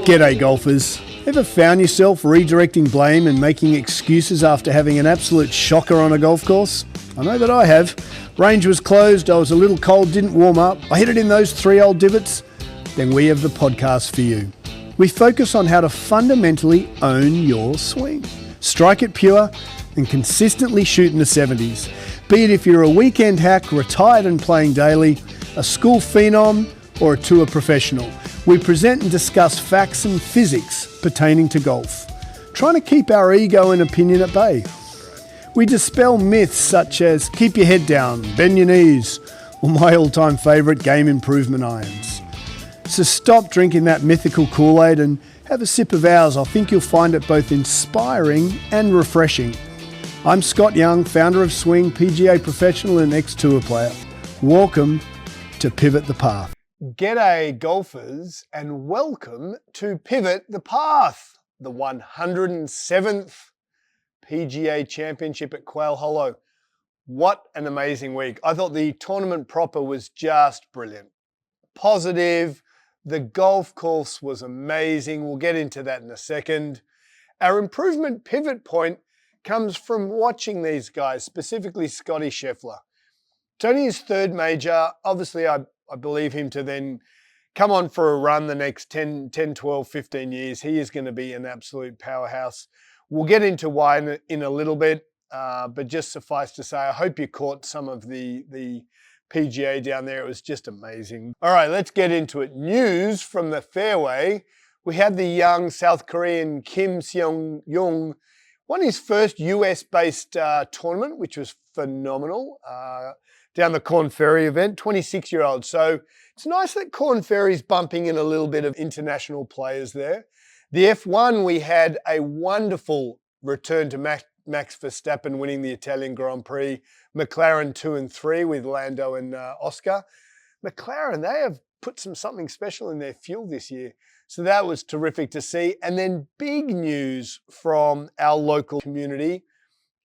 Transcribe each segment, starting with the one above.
G'day golfers. Ever found yourself redirecting blame and making excuses after having an absolute shocker on a golf course? I know that I have. Range was closed, I was a little cold, didn't warm up, I hit it in those 3 old divots. Then we have the podcast for you. We focus on how to fundamentally own your swing. Strike it pure and consistently shoot in the 70s. Be it if you're a weekend hack, retired and playing daily, a school phenom or a tour professional. We present and discuss facts and physics pertaining to golf, trying to keep our ego and opinion at bay. We dispel myths such as keep your head down, bend your knees, or my all-time favourite, game improvement irons. So stop drinking that mythical Kool-Aid and have a sip of ours. I think you'll find it both inspiring and refreshing. I'm Scott Young, founder of Swing, PGA professional and ex-tour player. Welcome to Pivot the Path. G'day golfers and welcome to Pivot the Path, the 107th PGA Championship at Quail Hollow. What an amazing week. I thought the tournament proper was just brilliant. Positive, the golf course was amazing. We'll get into that in a second. Our improvement pivot point comes from watching these guys, specifically Scottie Scheffler. It's only his third major. Obviously, I believe him to then come on for a run the next 10, 12, 15 years. He is going to be an absolute powerhouse. We'll get into why in a little bit, but just suffice to say, I hope you caught some of the PGA down there. It was just amazing. All right, let's get into it. News from the fairway. We had the young South Korean Kim Seong-young won his first US-based tournament, which was phenomenal. Down the Korn Ferry event, 26-year-old. So it's nice that Korn Ferry's bumping in a little bit of international players there. The F1, we had a wonderful return to Max Verstappen winning the Italian Grand Prix. McLaren 2 and 3 with Lando and Oscar. McLaren, they have put something special in their fuel this year. So that was terrific to see. And then big news from our local community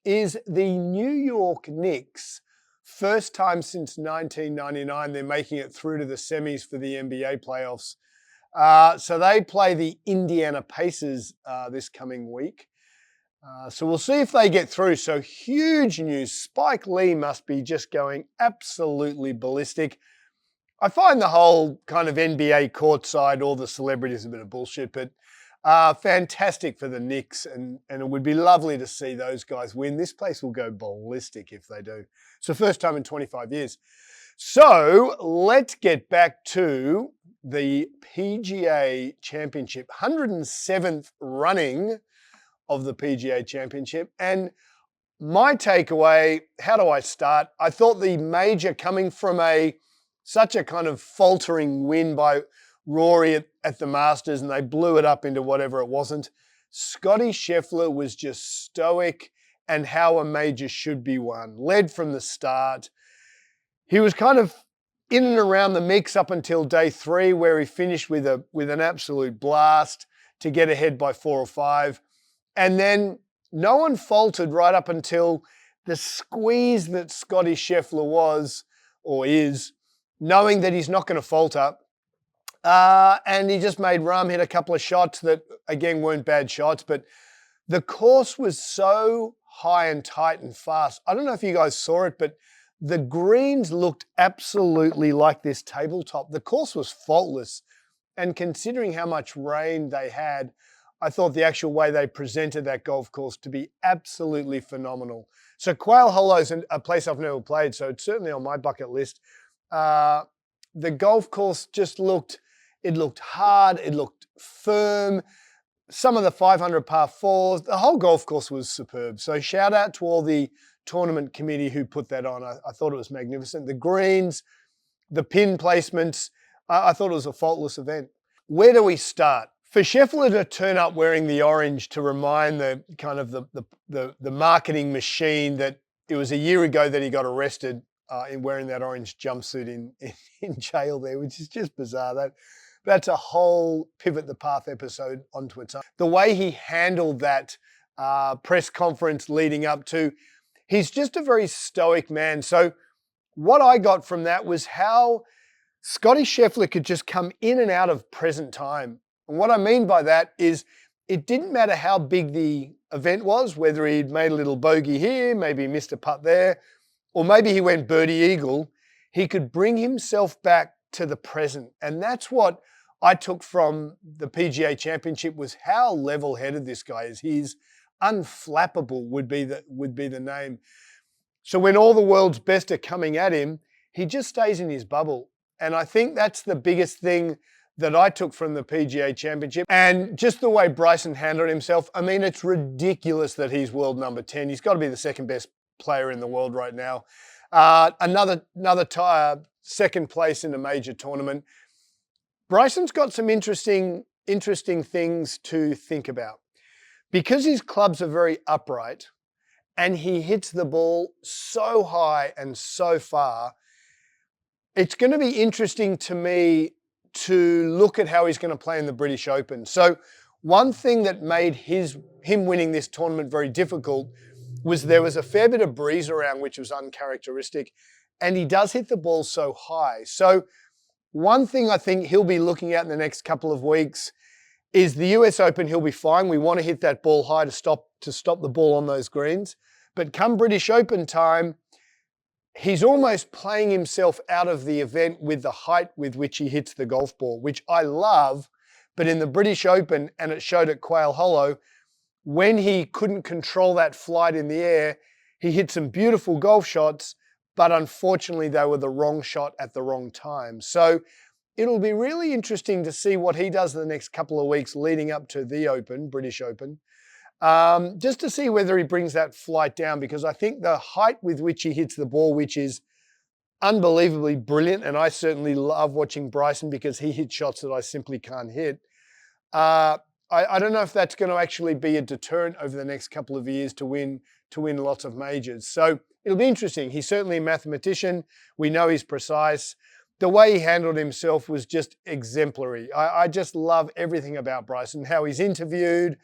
is the New York Knicks. First time since 1999, they're making it through to the semis for the NBA playoffs. So they play the Indiana Pacers this coming week. So we'll see if they get through. So huge news. Spike Lee must be just going absolutely ballistic. I find the whole kind of NBA courtside, all the celebrities a bit of bullshit, but fantastic for the Knicks, and it would be lovely to see those guys win. This place will go ballistic if they do. So first time in 25 years. So let's get back to the PGA Championship, 107th running of the PGA Championship. And my takeaway, how do I start? I thought the major coming from such a kind of faltering win by Rory at the Masters, and they blew it up into whatever it wasn't. Scottie Scheffler was just stoic and how a major should be won. Led from the start. He was kind of in and around the mix up until day 3, where he finished with an absolute blast to get ahead by 4 or 5. And then no one faltered right up until the squeeze that Scottie Scheffler was or is, knowing that he's not going to falter. And he just made Rahm hit a couple of shots that, again, weren't bad shots, but the course was so high and tight and fast. I don't know if you guys saw it, but the greens looked absolutely like this tabletop. The course was faultless, and considering how much rain they had, I thought the actual way they presented that golf course to be absolutely phenomenal. So Quail Hollow is a place I've never played, so it's certainly on my bucket list. The golf course just looked hard, it looked firm. Some of the 500 par 4s, the whole golf course was superb. So shout out to all the tournament committee who put that on. I thought it was magnificent. The greens, the pin placements, I thought it was a faultless event. Where do we start? For Scheffler to turn up wearing the orange to remind the kind of the marketing machine that it was a year ago that he got arrested in wearing that orange jumpsuit in jail there, which is just bizarre. That's a whole Pivot the Path episode onto its own. The way he handled that press conference leading up to, he's just a very stoic man. So what I got from that was how Scottie Scheffler could just come in and out of present time. And what I mean by that is it didn't matter how big the event was, whether he'd made a little bogey here, maybe he missed a putt there, or maybe he went birdie eagle, he could bring himself back to the present. And that's what I took from the PGA Championship, was how level-headed this guy is. He's unflappable would be the name. So when all the world's best are coming at him, he just stays in his bubble. And I think that's the biggest thing that I took from the PGA Championship. And just the way Bryson handled himself, I mean, it's ridiculous that he's world number 10. He's got to be the second best player in the world right now. Another second place in a major tournament. Bryson's got some interesting things to think about. Because his clubs are very upright and he hits the ball so high and so far, it's going to be interesting to me to look at how he's going to play in the British Open. So one thing that made him winning this tournament very difficult was there was a fair bit of breeze around, which was uncharacteristic, and he does hit the ball so high. So one thing I think he'll be looking at in the next couple of weeks is the US Open. He'll be fine. We want to hit that ball high to stop the ball on those greens. But come British Open time, he's almost playing himself out of the event with the height with which he hits the golf ball, which I love. But in the British Open, and it showed at Quail Hollow, when he couldn't control that flight in the air, he hit some beautiful golf shots, but unfortunately they were the wrong shot at the wrong time. So it'll be really interesting to see what he does in the next couple of weeks leading up to the Open, British Open, just to see whether he brings that flight down, because I think the height with which he hits the ball, which is unbelievably brilliant, and I certainly love watching Bryson because he hits shots that I simply can't hit. I don't know if that's going to actually be a deterrent over the next couple of years to win lots of majors. So it'll be interesting. He's certainly a mathematician. We know he's precise. The way he handled himself was just exemplary. I just love everything about Bryson, how he's interviewed.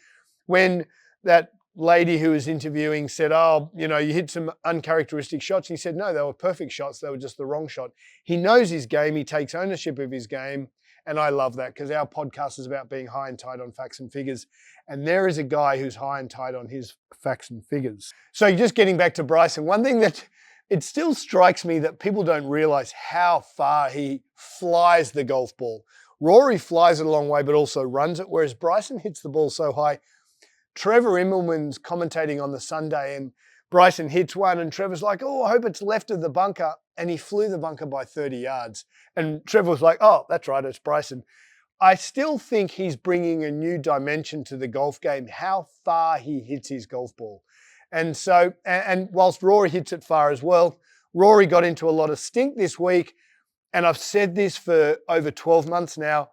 When that lady who was interviewing said, oh, you hit some uncharacteristic shots. And he said, no, they were perfect shots. They were just the wrong shot. He knows his game. He takes ownership of his game. And I love that, because our podcast is about being high and tight on facts and figures. And there is a guy who's high and tight on his facts and figures. So just getting back to Bryson, one thing that it still strikes me that people don't realize how far he flies the golf ball. Rory flies it a long way, but also runs it, whereas Bryson hits the ball so high. Trevor Immelman's commentating on the Sunday, and Bryson hits one, and Trevor's like, oh, I hope it's left of the bunker. And he flew the bunker by 30 yards. And Trevor was like, oh, that's right, it's Bryson. I still think he's bringing a new dimension to the golf game, how far he hits his golf ball. And so, and whilst Rory hits it far as well, Rory got into a lot of stink this week. And I've said this for over 12 months now,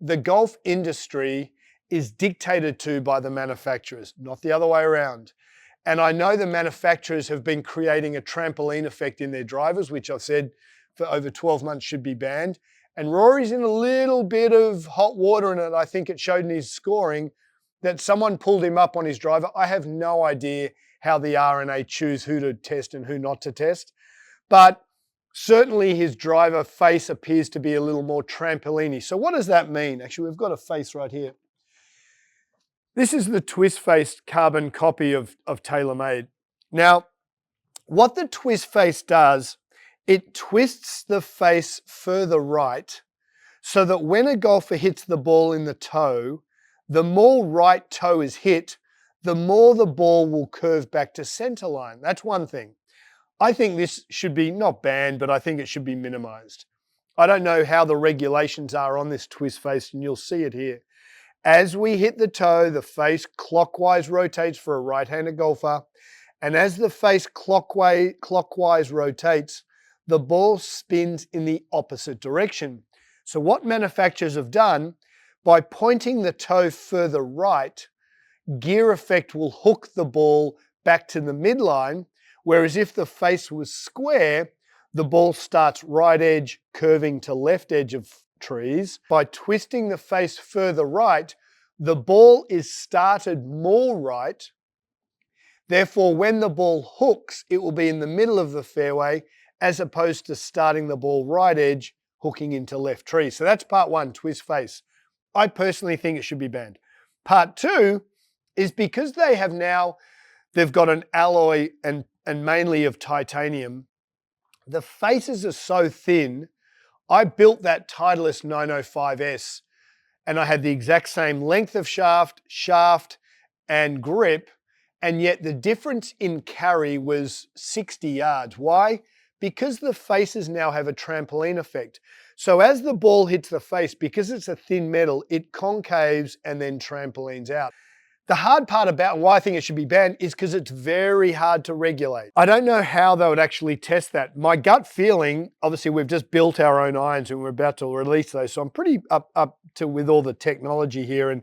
the golf industry is dictated to by the manufacturers, not the other way around. And I know the manufacturers have been creating a trampoline effect in their drivers, which I've said for over 12 months should be banned. And Rory's in a little bit of hot water in it. I think it showed in his scoring that someone pulled him up on his driver. I have no idea how the R&A choose who to test and who not to test. But certainly his driver face appears to be a little more trampoline-y. So what does that mean? Actually, we've got a face right here. This is the twist-faced carbon copy of TaylorMade. Now, what the twist face does, it twists the face further right so that when a golfer hits the ball in the toe, the more right toe is hit, the more the ball will curve back to center line. That's one thing. I think this should be not banned, but I think it should be minimized. I don't know how the regulations are on this twist face, and you'll see it here. As we hit the toe, the face clockwise rotates for a right-handed golfer. And as the face clockwise rotates, the ball spins in the opposite direction. So what manufacturers have done, by pointing the toe further right, gear effect will hook the ball back to the midline, whereas if the face was square, the ball starts right edge curving to left edge of trees. By twisting the face further right, the ball is started more right. Therefore, when the ball hooks, it will be in the middle of the fairway as opposed to starting the ball right edge, hooking into left tree. So that's part one, twist face. I personally think it should be banned. Part two is because they've got an alloy and mainly of titanium, the faces are so thin. I built that Titleist 905S and I had the exact same length of shaft and grip, and yet the difference in carry was 60 yards. Why? Because the faces now have a trampoline effect. So as the ball hits the face, because it's a thin metal, it concaves and then trampolines out. The hard part about why I think it should be banned is because it's very hard to regulate. I don't know how they would actually test that. My gut feeling, obviously we've just built our own irons and we're about to release those, so I'm pretty up to with all the technology here and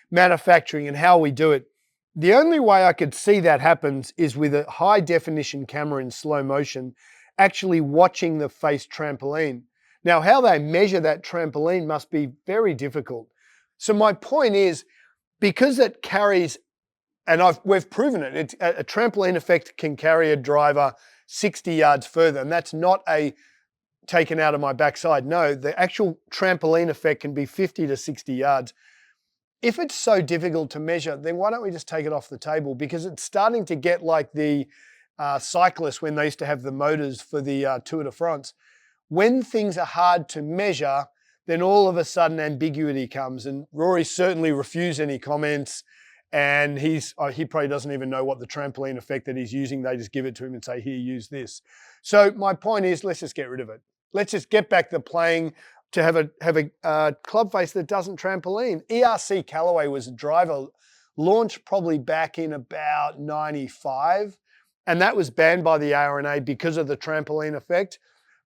manufacturing and how we do it. The only way I could see that happens is with a high definition camera in slow motion, actually watching the face trampoline. Now, how they measure that trampoline must be very difficult. So my point is, because it carries, and we've proven it, a trampoline effect can carry a driver 60 yards further, and that's not a taken out of my backside. No, the actual trampoline effect can be 50 to 60 yards. If it's so difficult to measure, then why don't we just take it off the table? Because it's starting to get like the cyclists when they used to have the motors for the Tour de France. When things are hard to measure, then all of a sudden ambiguity comes, and Rory certainly refused any comments, and he probably doesn't even know what the trampoline effect that he's using. They just give it to him and say, here, use this. So my point is, let's just get rid of it. Let's just get back to playing to have a club face that doesn't trampoline. ERC Callaway was a driver launched probably back in about 95, and that was banned by the R&A because of the trampoline effect.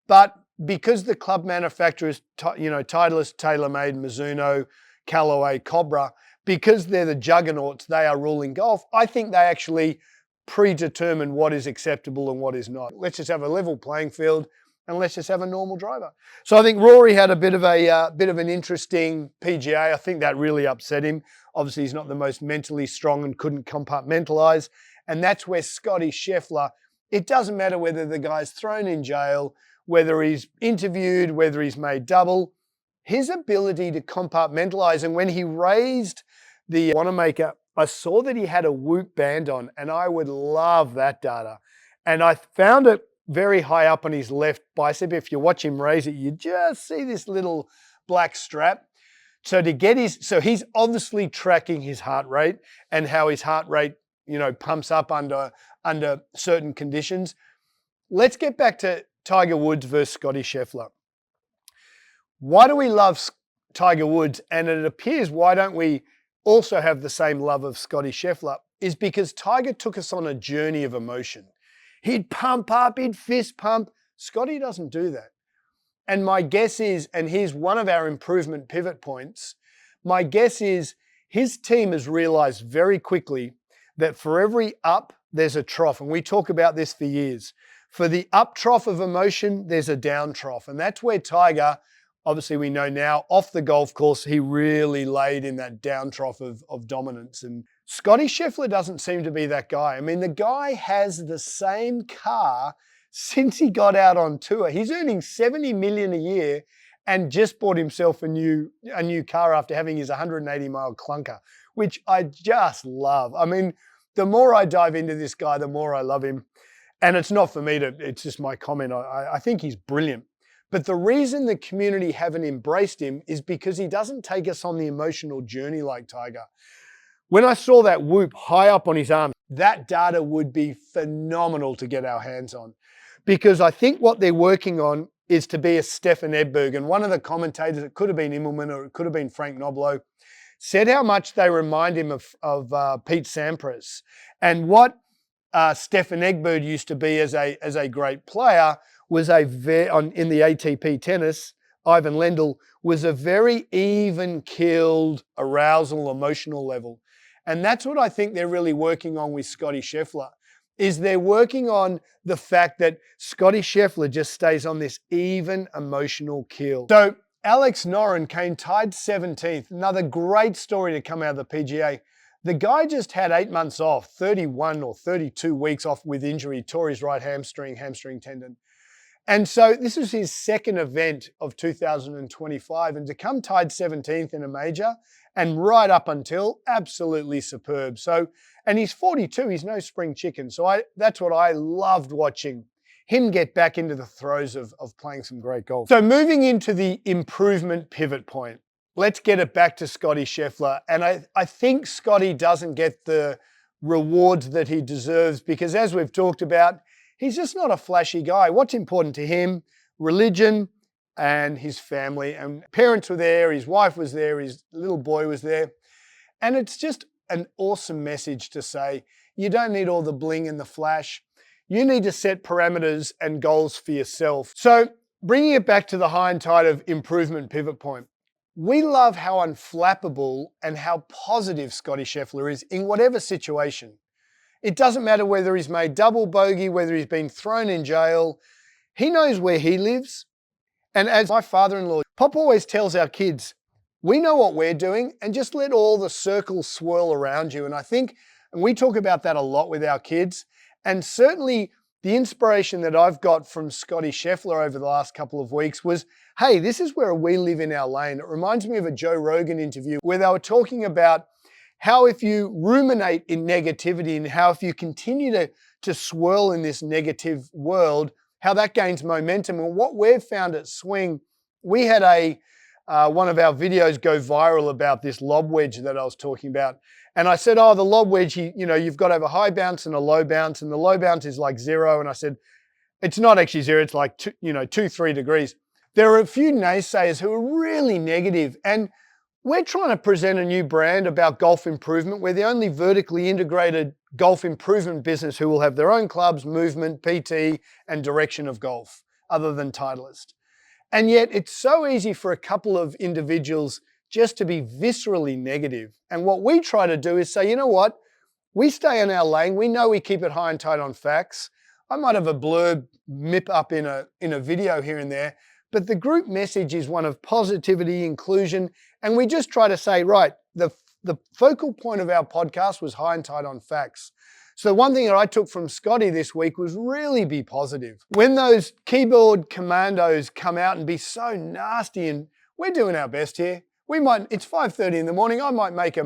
But because the club manufacturers, Titleist, TaylorMade, Mizuno, Callaway, Cobra, because they're the juggernauts, they are ruling golf, I think they actually predetermine what is acceptable and what is not. Let's just have a level playing field and let's just have a normal driver. So I think Rory had a bit of an interesting PGA. I think that really upset him. Obviously, he's not the most mentally strong and couldn't compartmentalize. And that's where Scottie Scheffler, it doesn't matter whether the guy's thrown in jail, whether he's interviewed, whether he's made double, his ability to compartmentalize. And when he raised the Wanamaker, I saw that he had a Whoop band on, and I would love that data. And I found it very high up on his left bicep. If you watch him raise it, you just see this little black strap. So he's obviously tracking his heart rate and how his heart rate, pumps up under certain conditions. Let's get back to Tiger Woods versus Scottie Scheffler. Why do we love Tiger Woods? And it appears, why don't we also have the same love of Scottie Scheffler? Is because Tiger took us on a journey of emotion. He'd pump up, he'd fist pump. Scottie doesn't do that. And my guess is, and here's one of our improvement pivot points, my guess is his team has realized very quickly that for every up, there's a trough. And we talk about this for years. For the up trough of emotion, there's a down trough. And that's where Tiger, obviously we know now, off the golf course, he really laid in that down trough of dominance. And Scottie Scheffler doesn't seem to be that guy. I mean, the guy has the same car since he got out on tour. He's earning $70 million a year and just bought himself a new car after having his 180-mile clunker, which I just love. I mean, the more I dive into this guy, the more I love him. And it's not for me it's just my comment. I think he's brilliant. But the reason the community haven't embraced him is because he doesn't take us on the emotional journey like Tiger. When I saw that Whoop high up on his arm, that data would be phenomenal to get our hands on. Because I think what they're working on is to be a Stefan Edberg. And one of the commentators, it could have been Immelman or it could have been Frank Noblo, said how much they remind him of Pete Sampras. And what Stefan Edberg used to be as a great player was in the ATP tennis, Ivan Lendl was a very even-keeled arousal, emotional level. And that's what I think they're really working on with Scottie Scheffler, is they're working on the fact that Scottie Scheffler just stays on this even emotional keel. So Alex Noren came tied 17th. Another great story to come out of the PGA. The guy just had 8 months off, 31 or 32 weeks off with injury, tore his right hamstring tendon. And so this was his second event of 2025, and to come tied 17th in a major and right up until, absolutely superb. So, and he's 42, he's no spring chicken. So that's what I loved watching, him get back into the throes of playing some great golf. So moving into the improvement pivot point, let's get it back to Scottie Scheffler. And I think Scottie doesn't get the rewards that he deserves because, as we've talked about, he's just not a flashy guy. What's important to him? Religion and his family. And parents were there, his wife was there, his little boy was there. And it's just an awesome message to say, you don't need all the bling and the flash. You need to set parameters and goals for yourself. So bringing it back to the high and tight of improvement pivot point, we love how unflappable and how positive Scottie Scheffler is in whatever situation. It doesn't matter whether he's made double bogey, whether he's been thrown in jail. He knows where he lives. And as my father-in-law, Pop always tells our kids, we know what we're doing and just let all the circles swirl around you. And I think, and we talk about that a lot with our kids, and certainly the inspiration that I've got from Scottie Scheffler over the last couple of weeks was, hey, this is where we live in our lane. It reminds me of a Joe Rogan interview where they were talking about how if you ruminate in negativity and how if you continue to swirl in this negative world, how that gains momentum. And what we've found at Swing, we had one of our videos go viral about this lob wedge that I was talking about. And I said, oh, the lob wedge, you've got to have a high bounce and a low bounce, and the low bounce is like 0. And I said, it's not actually 0, it's like 2-3 degrees. There are a few naysayers who are really negative, and we're trying to present a new brand about golf improvement. We're the only vertically integrated golf improvement business who will have their own clubs, movement, PT, and direction of golf, other than Titleist. And yet it's so easy for a couple of individuals just to be viscerally negative. And what we try to do is say, you know what? We stay in our lane. We know we keep it high and tight on facts. I might have a blurb mip up in a video here and there, but the group message is one of positivity, inclusion, and we just try to say, right, the focal point of our podcast was high and tight on facts. So one thing that I took from Scottie this week was really be positive. When those keyboard commandos come out and be so nasty, and we're doing our best here. It's 5:30 in the morning. I might make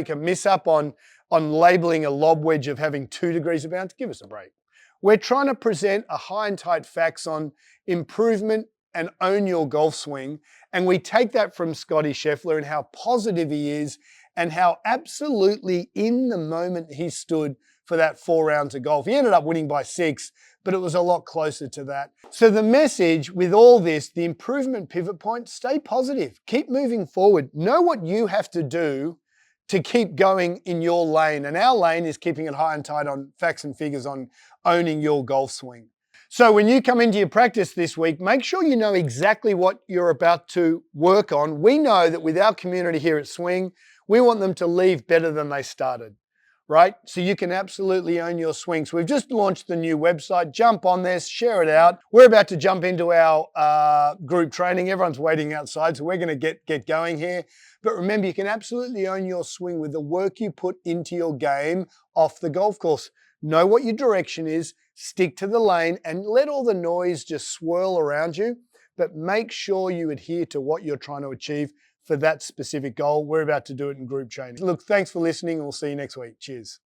a miss up on labeling a lob wedge of having 2 degrees of bounce. Give us a break. We're trying to present a high and tight facts on improvement and own your golf swing. And we take that from Scottie Scheffler and how positive he is and how absolutely in the moment he stood for that 4 rounds of golf. He ended up winning by 6, but it was a lot closer to that. So the message with all this, the improvement pivot point, stay positive, keep moving forward. Know what you have to do to keep going in your lane. And our lane is keeping it high and tight on facts and figures on owning your golf swing. So when you come into your practice this week, make sure you know exactly what you're about to work on. We know that with our community here at Swing, we want them to leave better than they started, right? So you can absolutely own your swing. So we've just launched the new website. Jump on this, share it out. We're about to jump into our group training. Everyone's waiting outside, so we're going to get going here. But remember, you can absolutely own your swing with the work you put into your game off the golf course. Know what your direction is, stick to the lane, and let all the noise just swirl around you. But make sure you adhere to what you're trying to achieve for that specific goal. We're about to do it in group training. Look, thanks for listening, and we'll see you next week. Cheers.